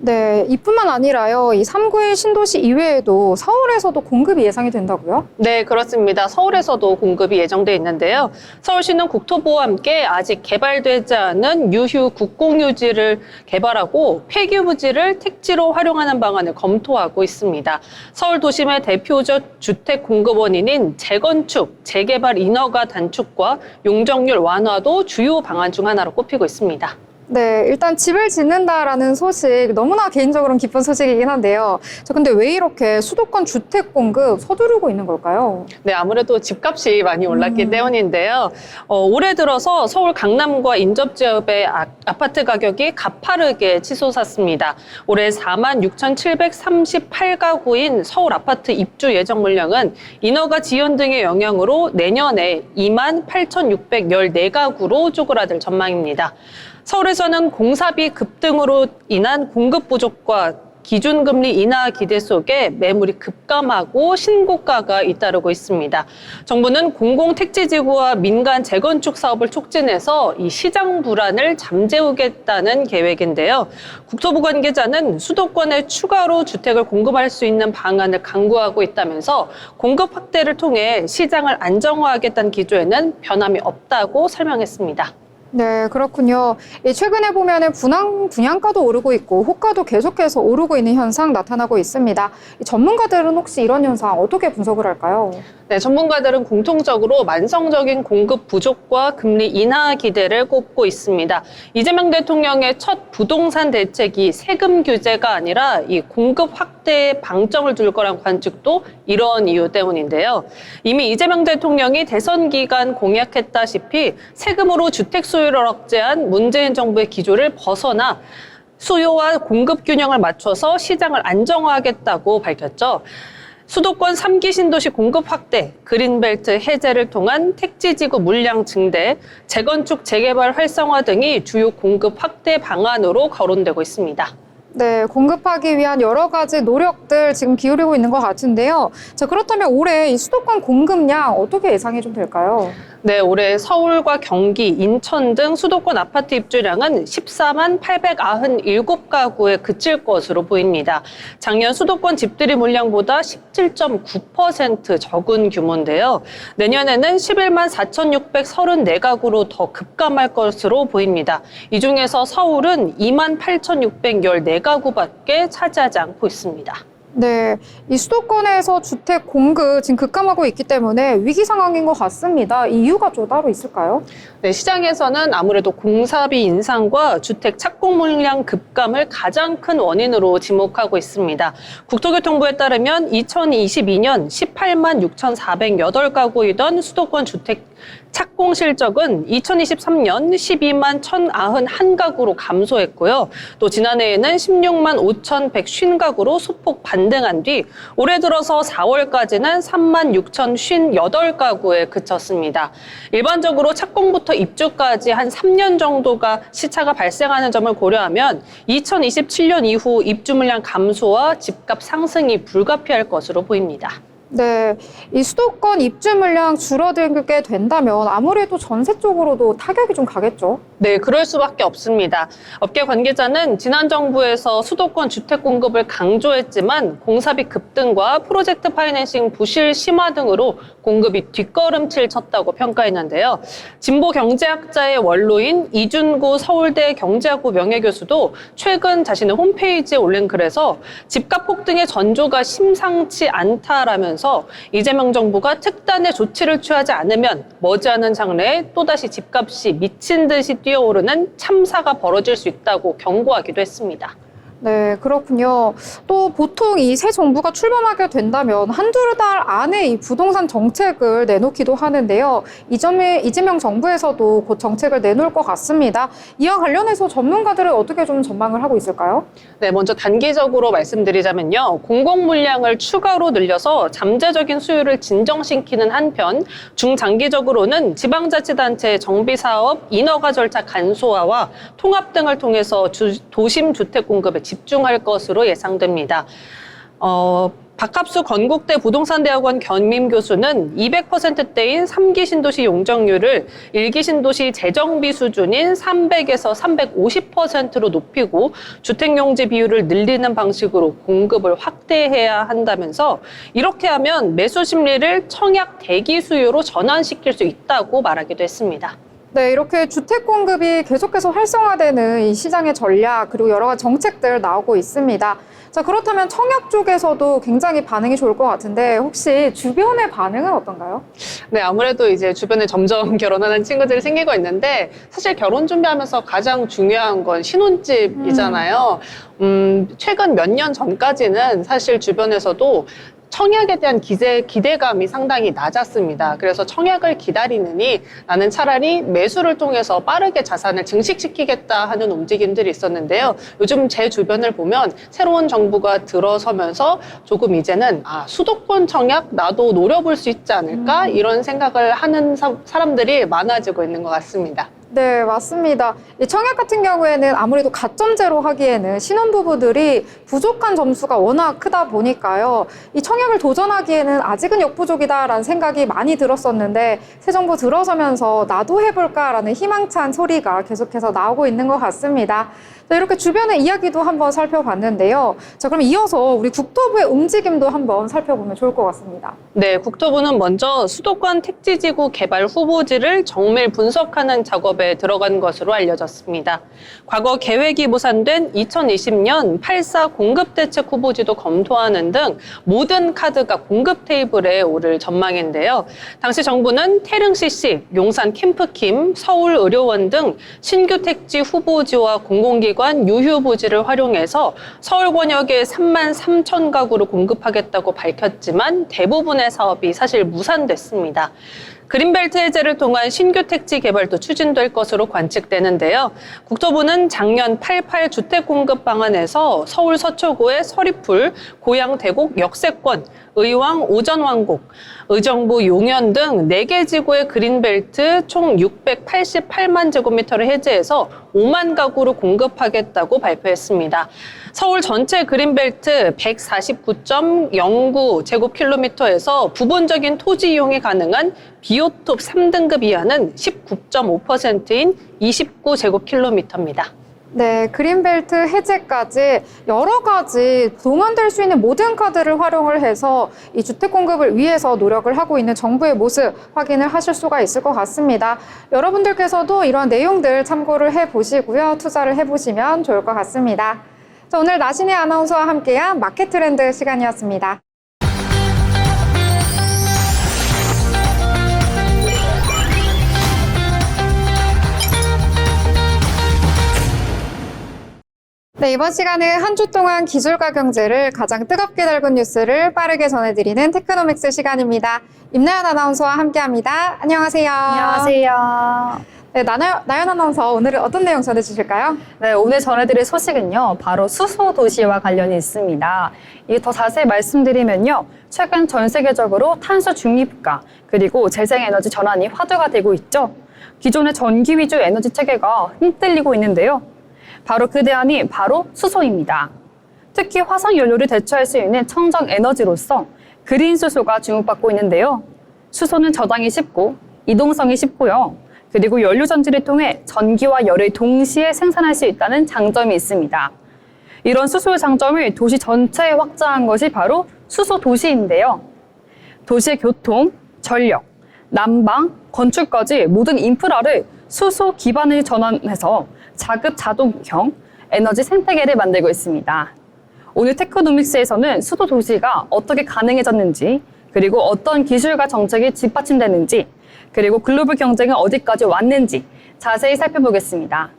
네, 이뿐만 아니라요. 이 3구의 신도시 이외에도 서울에서도 공급이 예상이 된다고요? 네, 그렇습니다. 서울에서도 공급이 예정돼 있는데요. 서울시는 국토부와 함께 아직 개발되지 않은 유휴 국공유지를 개발하고 폐기 부지를 택지로 활용하는 방안을 검토하고 있습니다. 서울 도심의 대표적 주택 공급 원인인 재건축, 재개발 인허가 단축과 용적률 완화도 주요 방안 중 하나로 꼽히고 있습니다. 네, 일단 집을 짓는다라는 소식 너무나 개인적으로는 기쁜 소식이긴 한데요. 저 근데 왜 이렇게 수도권 주택 공급 서두르고 있는 걸까요? 네, 아무래도 집값이 많이 올랐기 때문인데요. 올해 들어서 서울 강남과 인접 지역의 아파트 가격이 가파르게 치솟았습니다. 올해 4만 6,738가구인 서울 아파트 입주 예정 물량은 인허가 지연 등의 영향으로 내년에 2만 8,614가구로 쪼그라들 전망입니다. 서울에서는 공사비 급등으로 인한 공급 부족과 기준금리 인하 기대 속에 매물이 급감하고 신고가가 잇따르고 있습니다. 정부는 공공택지지구와 민간 재건축 사업을 촉진해서 이 시장 불안을 잠재우겠다는 계획인데요. 국토부 관계자는 수도권에 추가로 주택을 공급할 수 있는 방안을 강구하고 있다면서 공급 확대를 통해 시장을 안정화하겠다는 기조에는 변함이 없다고 설명했습니다. 네, 그렇군요. 최근에 보면은 분양가도 오르고 있고 호가도 계속해서 오르고 있는 현상 나타나고 있습니다. 전문가들은 혹시 이런 현상 어떻게 분석을 할까요? 네, 전문가들은 공통적으로 만성적인 공급 부족과 금리 인하 기대를 꼽고 있습니다. 이재명 대통령의 첫 부동산 대책이 세금 규제가 아니라 이 공급 확대에 방점을 둘 거란 관측도 이런 이유 때문인데요. 이미 이재명 대통령이 대선 기간 공약했다시피 세금으로 주택 수요를 억제한 문재인 정부의 기조를 벗어나 수요와 공급 균형을 맞춰서 시장을 안정화하겠다고 밝혔죠. 수도권 3기 신도시 공급 확대, 그린벨트 해제를 통한 택지지구 물량 증대, 재건축, 재개발 활성화 등이 주요 공급 확대 방안으로 거론되고 있습니다. 네, 공급하기 위한 여러 가지 노력들 지금 기울이고 있는 것 같은데요. 자, 그렇다면 올해 이 수도권 공급량 어떻게 예상이 좀 될까요? 네, 올해 서울과 경기, 인천 등 수도권 아파트 입주량은 14만 897가구에 그칠 것으로 보입니다. 작년 수도권 집들이 물량보다 17.9% 적은 규모인데요. 내년에는 11만 4,634가구로 더 급감할 것으로 보입니다. 이 중에서 서울은 2만 8,614가구밖에 차지하지 않고 있습니다. 네, 이 수도권에서 주택 공급 지금 급감하고 있기 때문에 위기 상황인 것 같습니다. 이유가 좀 따로 있을까요? 네, 시장에서는 아무래도 공사비 인상과 주택 착공 물량 급감을 가장 큰 원인으로 지목하고 있습니다. 국토교통부에 따르면 2022년 18만 6,408가구이던 수도권 주택 착공 실적은 2023년 12만 1,091가구로 감소했고요. 또 지난해에는 16만 5,150가구로 소폭 반등한 뒤 올해 들어서 4월까지는 3만 6,058가구에 그쳤습니다. 일반적으로 착공부터 입주까지 한 3년 정도가 시차가 발생하는 점을 고려하면 2027년 이후 입주 물량 감소와 집값 상승이 불가피할 것으로 보입니다. 네, 이 수도권 입주 물량 줄어들게 된다면 아무래도 전세 쪽으로도 타격이 좀 가겠죠? 네, 그럴 수밖에 없습니다. 업계 관계자는 지난 정부에서 수도권 주택 공급을 강조했지만 공사비 급등과 프로젝트 파이낸싱 부실 심화 등으로 공급이 뒷걸음질 쳤다고 평가했는데요. 진보 경제학자의 원로인 이준구 서울대 경제학부 명예교수도 최근 자신의 홈페이지에 올린 글에서 집값 폭등의 전조가 심상치 않다라면서 이재명 정부가 특단의 조치를 취하지 않으면 머지않은 장래에 또다시 집값이 미친 듯이 뛰어오르는 참사가 벌어질 수 있다고 경고하기도 했습니다. 네, 그렇군요. 또 보통 이 새 정부가 출범하게 된다면 한두 달 안에 이 부동산 정책을 내놓기도 하는데요. 이재명 정부에서도 곧 정책을 내놓을 것 같습니다. 이와 관련해서 전문가들은 어떻게 좀 전망을 하고 있을까요? 네, 먼저 단기적으로 말씀드리자면요. 공공 물량을 추가로 늘려서 잠재적인 수요를 진정시키는 한편 중장기적으로는 지방자치단체의 정비사업, 인허가 절차 간소화와 통합 등을 통해서 도심 주택 공급에 집중할 것으로 예상됩니다. 박합수 건국대 부동산대학원 겸임 교수는 200%대인 3기 신도시 용적률을 1기 신도시 재정비 수준인 300에서 350%로 높이고 주택용지 비율을 늘리는 방식으로 공급을 확대해야 한다면서 이렇게 하면 매수 심리를 청약 대기 수요로 전환시킬 수 있다고 말하기도 했습니다. 네, 이렇게 주택 공급이 계속해서 활성화되는 이 시장의 전략 그리고 여러 가지 정책들 나오고 있습니다. 자, 그렇다면 청약 쪽에서도 굉장히 반응이 좋을 것 같은데 혹시 주변의 반응은 어떤가요? 네, 아무래도 이제 주변에 점점 결혼하는 친구들이 생기고 있는데 사실 결혼 준비하면서 가장 중요한 건 신혼집이잖아요. 최근 몇 년 전까지는 사실 주변에서도 청약에 대한 기대감이 상당히 낮았습니다. 그래서 청약을 기다리느니 나는 차라리 매수를 통해서 빠르게 자산을 증식시키겠다 하는 움직임들이 있었는데요. 요즘 제 주변을 보면 새로운 정부가 들어서면서 조금 이제는 수도권 청약 나도 노려볼 수 있지 않을까 이런 생각을 하는 사람들이 많아지고 있는 것 같습니다. 네, 맞습니다. 이 청약 같은 경우에는 아무래도 가점제로 하기에는 신혼부부들이 부족한 점수가 워낙 크다 보니까요. 이 청약을 도전하기에는 아직은 역부족이다라는 생각이 많이 들었었는데 새 정부 들어서면서 나도 해볼까라는 희망찬 소리가 계속해서 나오고 있는 것 같습니다. 자, 이렇게 주변의 이야기도 한번 살펴봤는데요. 자, 그럼 이어서 우리 국토부의 움직임도 한번 살펴보면 좋을 것 같습니다. 네, 국토부는 먼저 수도권 택지지구 개발 후보지를 정밀 분석하는 작업에 들어간 것으로 알려졌습니다. 과거 계획이 무산된 2020년 8.4 공급대책 후보지도 검토하는 등 모든 카드가 공급 테이블에 오를 전망인데요. 당시 정부는 태릉 CC, 용산 캠프킴, 서울 의료원 등 신규 택지 후보지와 공공기관 유휴 부지를 활용해서 서울 권역에 3만 3천 가구를 공급하겠다고 밝혔지만 대부분의 사업이 사실 무산됐습니다. 그린벨트 해제를 통한 신규 택지 개발도 추진될 것으로 관측되는데요. 국토부는 작년 88 주택 공급 방안에서 서울 서초구의 서리풀, 고양 대곡 역세권, 의왕 오전왕곡, 의정부 용현 등 4개 지구의 그린벨트 총 688만 제곱미터를 해제해서 5만 가구를 공급하겠다고 발표했습니다. 서울 전체 그린벨트 149.09 제곱킬로미터에서 부분적인 토지 이용이 가능한 비오톱 3등급 이하는 19.5%인 29제곱킬로미터입니다. 네, 그린벨트 해제까지 여러 가지 동원될 수 있는 모든 카드를 활용을 해서 이 주택 공급을 위해서 노력을 하고 있는 정부의 모습 확인을 하실 수가 있을 것 같습니다. 여러분들께서도 이러한 내용들 참고를 해보시고요. 투자를 해보시면 좋을 것 같습니다. 자, 오늘 나신의 아나운서와 함께한 마켓 트렌드 시간이었습니다. 네, 이번 시간은 한 주 동안 기술과 경제를 가장 뜨겁게 달군 뉴스를 빠르게 전해드리는 테크노맥스 시간입니다. 임나연 아나운서와 함께합니다. 안녕하세요. 안녕하세요. 네, 나연 아나운서 오늘은 어떤 내용 전해주실까요? 네, 오늘 전해드릴 소식은요, 바로 수소 도시와 관련이 있습니다. 이게 더 자세히 말씀드리면요, 최근 전 세계적으로 탄소 중립화 그리고 재생에너지 전환이 화두가 되고 있죠. 기존의 전기 위주 에너지 체계가 흔들리고 있는데요. 바로 그 대안이 바로 수소입니다. 특히 화석 연료를 대체할 수 있는 청정 에너지로서 그린 수소가 주목받고 있는데요. 수소는 저장이 쉽고 이동성이 쉽고요. 그리고 연료 전지를 통해 전기와 열을 동시에 생산할 수 있다는 장점이 있습니다. 이런 수소의 장점을 도시 전체에 확장한 것이 바로 수소 도시인데요. 도시의 교통, 전력, 난방, 건축까지 모든 인프라를 수소 기반을 전환해서 자급자족형 에너지 생태계를 만들고 있습니다. 오늘 테크노믹스에서는 수소 도시가 어떻게 가능해졌는지, 그리고 어떤 기술과 정책이 뒷받침되는지, 그리고 글로벌 경쟁은 어디까지 왔는지 자세히 살펴보겠습니다.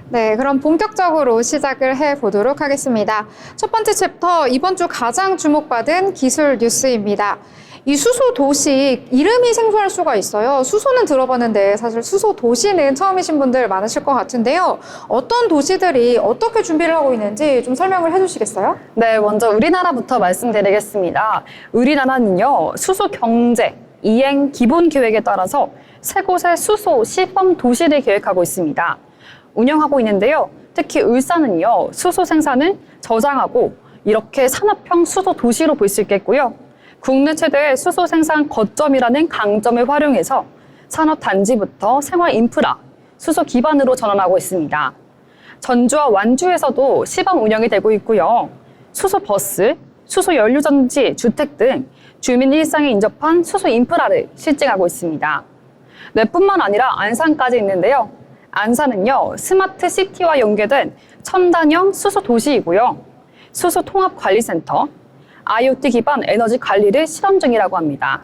네, 그럼 본격적으로 시작을 해보도록 하겠습니다. 첫 번째 챕터, 이번 주 가장 주목받은 기술 뉴스입니다. 이 수소 도시, 이름이 생소할 수가 있어요. 수소는 들어봤는데 사실 수소 도시는 처음이신 분들 많으실 것 같은데요. 어떤 도시들이 어떻게 준비를 하고 있는지 좀 설명을 해주시겠어요? 네, 먼저 우리나라부터 말씀드리겠습니다. 우리나라는요, 수소 경제 이행 기본 계획에 따라서 세 곳의 수소 시범 도시를 계획하고 있습니다. 운영하고 있는데요. 특히 울산은요, 수소 생산을 저장하고 이렇게 산업형 수소 도시로 볼 수 있겠고요. 국내 최대의 수소 생산 거점이라는 강점을 활용해서 산업 단지부터 생활 인프라, 수소 기반으로 전환하고 있습니다. 전주와 완주에서도 시범 운영이 되고 있고요. 수소 버스, 수소 연료 전지, 주택 등 주민 일상에 인접한 수소 인프라를 실증하고 있습니다. 네, 뿐만 아니라 안산까지 있는데요. 안산은요, 스마트 시티와 연계된 첨단형 수소 도시이고요. 수소 통합 관리센터, IoT 기반 에너지 관리를 실험 중이라고 합니다.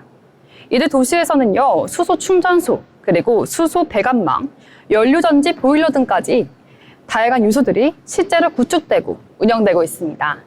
이들 도시에서는요, 수소 충전소, 그리고 수소 배관망, 연료전지 보일러 등까지 다양한 요소들이 실제로 구축되고 운영되고 있습니다.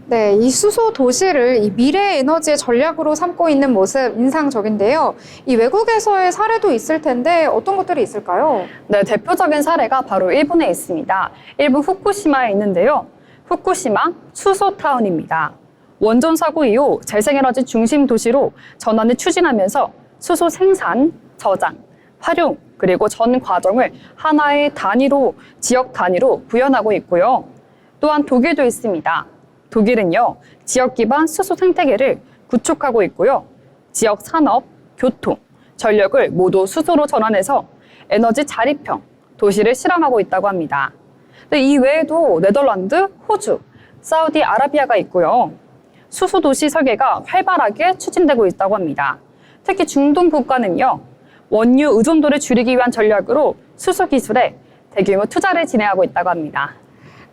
네, 이 수소 도시를 이 미래 에너지의 전략으로 삼고 있는 모습 인상적인데요. 이 외국에서의 사례도 있을 텐데 어떤 것들이 있을까요? 네, 대표적인 사례가 바로 일본에 있습니다. 일본 후쿠시마에 있는데요. 후쿠시마 수소타운입니다. 원전 사고 이후 재생에너지 중심 도시로 전환을 추진하면서 수소 생산, 저장, 활용, 그리고 전 과정을 하나의 단위로, 지역 단위로 구현하고 있고요. 또한 독일도 있습니다. 독일은요, 지역 기반 수소 생태계를 구축하고 있고요. 지역 산업, 교통, 전력을 모두 수소로 전환해서 에너지 자립형 도시를 실험하고 있다고 합니다. 이 외에도 네덜란드, 호주, 사우디아라비아가 있고요. 수소 도시 설계가 활발하게 추진되고 있다고 합니다. 특히 중동 국가는요, 원유 의존도를 줄이기 위한 전략으로 수소 기술에 대규모 투자를 진행하고 있다고 합니다.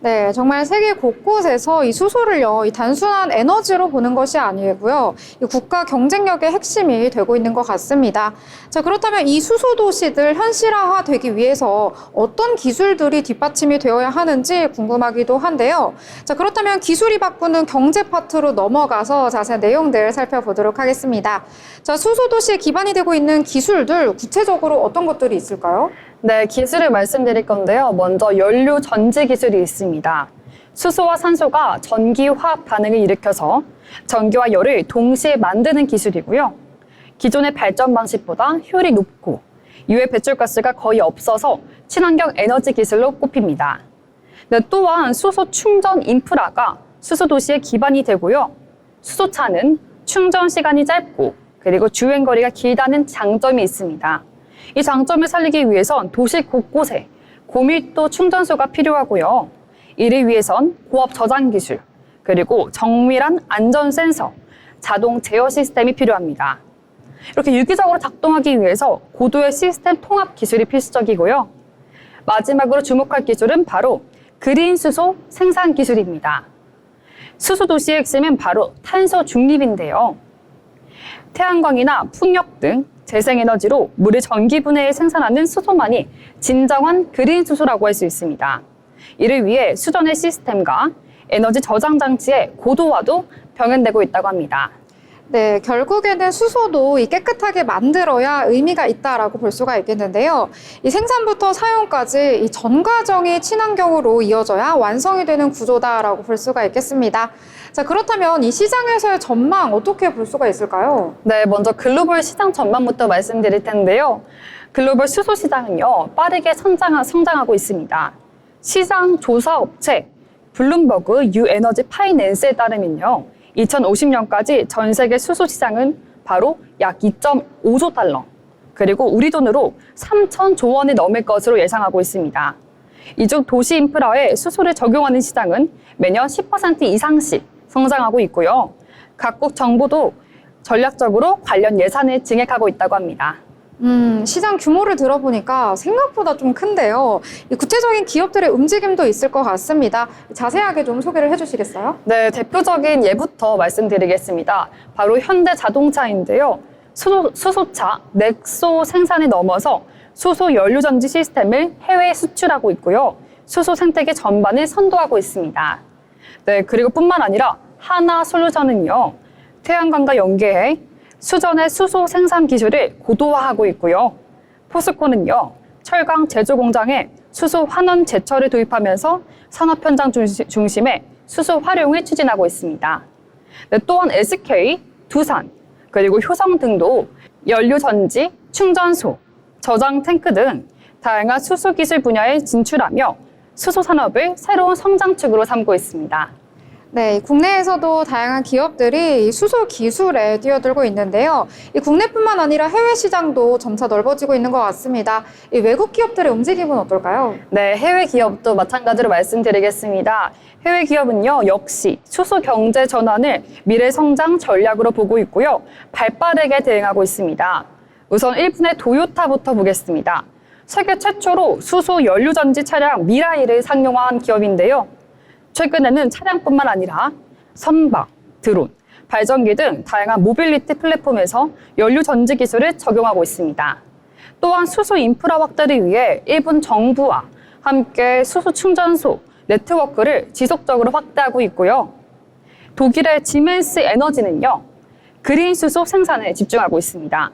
네, 정말 세계 곳곳에서 이 수소를요, 이 단순한 에너지로 보는 것이 아니고요, 이 국가 경쟁력의 핵심이 되고 있는 것 같습니다. 자, 그렇다면 이 수소 도시들 현실화되기 위해서 어떤 기술들이 뒷받침이 되어야 하는지 궁금하기도 한데요. 자, 그렇다면 기술이 바꾸는 경제 파트로 넘어가서 자세한 내용들 살펴보도록 하겠습니다. 자, 수소 도시의 기반이 되고 있는 기술들 구체적으로 어떤 것들이 있을까요? 네, 기술을 말씀드릴 건데요. 먼저 연료 전지 기술이 있습니다. 수소와 산소가 전기 화학 반응을 일으켜서 전기와 열을 동시에 만드는 기술이고요. 기존의 발전 방식보다 효율이 높고 유해 배출가스가 거의 없어서 친환경 에너지 기술로 꼽힙니다. 네, 또한 수소 충전 인프라가 수소 도시의 기반이 되고요. 수소차는 충전 시간이 짧고 그리고 주행 거리가 길다는 장점이 있습니다. 이 장점을 살리기 위해선 도시 곳곳에 고밀도 충전소가 필요하고요. 이를 위해선 고압 저장 기술, 그리고 정밀한 안전 센서, 자동 제어 시스템이 필요합니다. 이렇게 유기적으로 작동하기 위해서 고도의 시스템 통합 기술이 필수적이고요. 마지막으로 주목할 기술은 바로 그린 수소 생산 기술입니다. 수소 도시의 핵심은 바로 탄소 중립인데요. 태양광이나 풍력 등 재생에너지로 물의 전기 분해에 생산하는 수소만이 진정한 그린 수소라고 할 수 있습니다. 이를 위해 수전의 시스템과 에너지 저장 장치의 고도화도 병행되고 있다고 합니다. 네, 결국에는 수소도 이 깨끗하게 만들어야 의미가 있다라고 볼 수가 있겠는데요. 이 생산부터 사용까지 이 전 과정이 친환경으로 이어져야 완성이 되는 구조다라고 볼 수가 있겠습니다. 자, 그렇다면 이 시장에서의 전망 어떻게 볼 수가 있을까요? 네, 먼저 글로벌 시장 전망부터 말씀드릴 텐데요. 글로벌 수소 시장은요, 빠르게 성장하고 있습니다. 시장 조사 업체 블룸버그 뉴에너지 파이낸스에 따르면요, 2050년까지 전 세계 수소 시장은 바로 약 2.5조 달러, 그리고 우리 돈으로 3,000조 원이 넘을 것으로 예상하고 있습니다. 이 중 도시 인프라에 수소를 적용하는 시장은 매년 10% 이상씩 성장하고 있고요. 각국 정부도 전략적으로 관련 예산을 증액하고 있다고 합니다. 시장 규모를 들어보니까 생각보다 좀 큰데요. 이 구체적인 기업들의 움직임도 있을 것 같습니다. 자세하게 좀 소개를 해주시겠어요? 네, 대표적인 예부터 말씀드리겠습니다. 바로 현대자동차인데요. 수소차 넥소 생산에 넘어서 수소 연료전지 시스템을 해외에 수출하고 있고요. 수소 생태계 전반을 선도하고 있습니다. 네, 그리고 뿐만 아니라 하나솔루션은요. 태양광과 연계해 수전의 수소 생산 기술을 고도화하고 있고요. 포스코는요. 철강 제조 공장에 수소 환원 제철을 도입하면서 산업 현장 중심의 수소 활용을 추진하고 있습니다. 네, 또한 SK, 두산, 그리고 효성 등도 연료전지, 충전소, 저장 탱크 등 다양한 수소 기술 분야에 진출하며 수소 산업을 새로운 성장축으로 삼고 있습니다. 네, 국내에서도 다양한 기업들이 이 수소 기술에 뛰어들고 있는데요. 이 국내뿐만 아니라 해외 시장도 점차 넓어지고 있는 것 같습니다. 이 외국 기업들의 움직임은 어떨까요? 네, 해외 기업도 마찬가지로 말씀드리겠습니다. 해외 기업은요, 역시 수소 경제 전환을 미래 성장 전략으로 보고 있고요. 발빠르게 대응하고 있습니다. 우선 1분의 도요타부터 보겠습니다. 세계 최초로 수소 연료전지 차량 미라이를 상용화한 기업인데요. 최근에는 차량뿐만 아니라 선박, 드론, 발전기 등 다양한 모빌리티 플랫폼에서 연료전지 기술을 적용하고 있습니다. 또한 수소 인프라 확대를 위해 일본 정부와 함께 수소 충전소 네트워크를 지속적으로 확대하고 있고요. 독일의 지멘스 에너지는요, 그린 수소 생산에 집중하고 있습니다.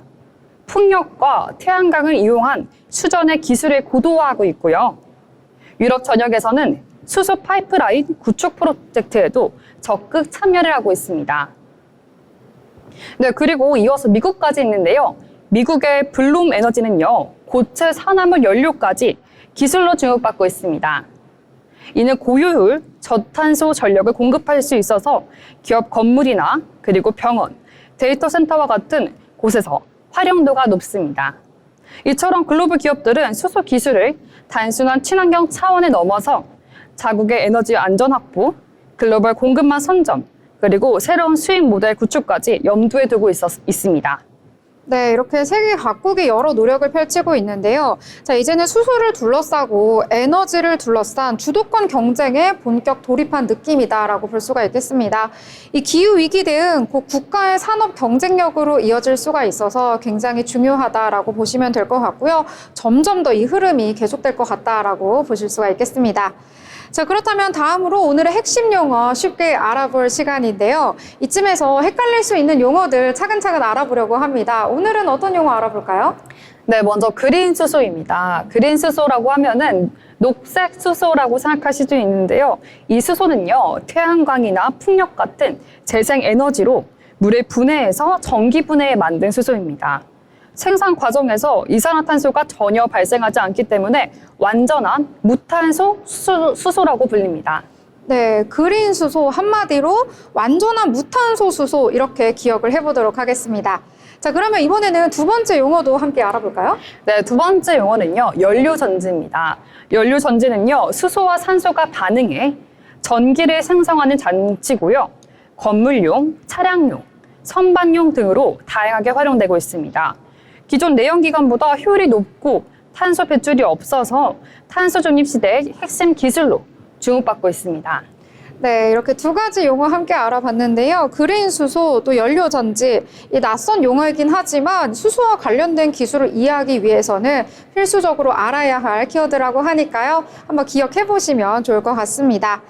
풍력과 태양광을 이용한 수전의 기술을 고도화하고 있고요. 유럽 전역에서는 수소 파이프라인 구축 프로젝트에도 적극 참여를 하고 있습니다. 네, 그리고 이어서 미국까지 있는데요. 미국의 블룸 에너지는요, 고체 산화물 연료까지 기술로 주목받고 있습니다. 이는 고효율, 저탄소 전력을 공급할 수 있어서 기업 건물이나 그리고 병원, 데이터 센터와 같은 곳에서 활용도가 높습니다. 이처럼 글로벌 기업들은 수소 기술을 단순한 친환경 차원에 넘어서 자국의 에너지 안전 확보, 글로벌 공급망 선점, 그리고 새로운 수익 모델 구축까지 염두에 두고 있습니다. 네, 이렇게 세계 각국이 여러 노력을 펼치고 있는데요. 자, 이제는 수소를 둘러싸고 에너지를 둘러싼 주도권 경쟁에 본격 돌입한 느낌이다라고 볼 수가 있겠습니다. 이 기후위기 등 곧 국가의 산업 경쟁력으로 이어질 수가 있어서 굉장히 중요하다라고 보시면 될 것 같고요. 점점 더 이 흐름이 계속될 것 같다라고 보실 수가 있겠습니다. 자, 그렇다면 다음으로 오늘의 핵심 용어 쉽게 알아볼 시간인데요. 이쯤에서 헷갈릴 수 있는 용어들 차근차근 알아보려고 합니다. 오늘은 어떤 용어 알아볼까요? 네, 먼저 그린 수소입니다. 그린 수소라고 하면은 녹색 수소라고 생각하실 수 있는데요. 이 수소는요, 태양광이나 풍력 같은 재생 에너지로 물을 분해해서 전기 분해에 만든 수소입니다. 생산 과정에서 이산화탄소가 전혀 발생하지 않기 때문에 완전한 무탄소 수소라고 불립니다. 네, 그린 수소 한마디로 완전한 무탄소 수소 이렇게 기억을 해보도록 하겠습니다. 자, 그러면 이번에는 두 번째 용어도 함께 알아볼까요? 네, 두 번째 용어는요, 연료전지입니다. 연료전지는요, 수소와 산소가 반응해 전기를 생성하는 장치고요. 건물용, 차량용, 선반용 등으로 다양하게 활용되고 있습니다. 기존 내연기관보다 효율이 높고 탄소 배출이 없어서 탄소 중립 시대의 핵심 기술로 주목받고 있습니다. 네, 이렇게 두 가지 용어 함께 알아봤는데요. 그린 수소, 또 연료전지, 이 낯선 용어이긴 하지만 수소와 관련된 기술을 이해하기 위해서는 필수적으로 알아야 할 키워드라고 하니까요. 한번 기억해 보시면 좋을 것 같습니다.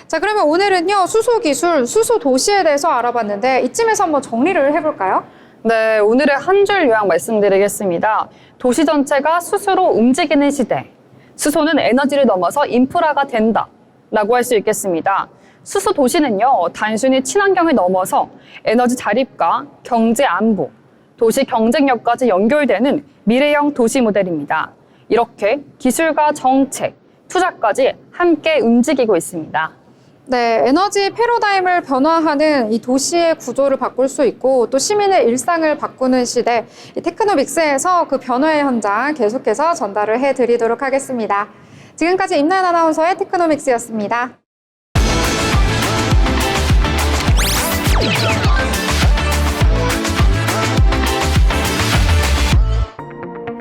자, 그러면 오늘은요, 수소 기술, 수소 도시에 대해서 알아봤는데 이쯤에서 한번 정리를 해볼까요? 네, 오늘의 한 줄 요약 말씀드리겠습니다. 도시 전체가 수소로 움직이는 시대. 수소는 에너지를 넘어서 인프라가 된다 라고 할 수 있겠습니다. 수소 도시는요, 단순히 친환경을 넘어서 에너지 자립과 경제 안보, 도시 경쟁력까지 연결되는 미래형 도시 모델입니다. 이렇게 기술과 정책, 투자까지 함께 움직이고 있습니다. 네, 에너지 패러다임을 변화하는 이 도시의 구조를 바꿀 수 있고 또 시민의 일상을 바꾸는 시대, 이 테크노믹스에서 그 변화의 현장 계속해서 전달을 해드리도록 하겠습니다. 지금까지 임나연 아나운서의 테크노믹스였습니다.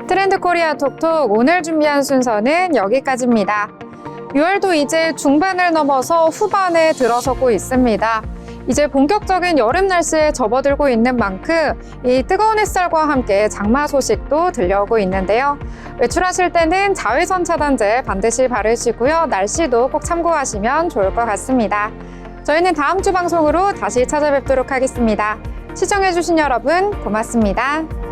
트렌드 코리아 톡톡 오늘 준비한 순서는 여기까지입니다. 6월도 이제 중반을 넘어서 후반에 들어서고 있습니다. 이제 본격적인 여름 날씨에 접어들고 있는 만큼 이 뜨거운 햇살과 함께 장마 소식도 들려오고 있는데요. 외출하실 때는 자외선 차단제 반드시 바르시고요. 날씨도 꼭 참고하시면 좋을 것 같습니다. 저희는 다음 주 방송으로 다시 찾아뵙도록 하겠습니다. 시청해주신 여러분 고맙습니다.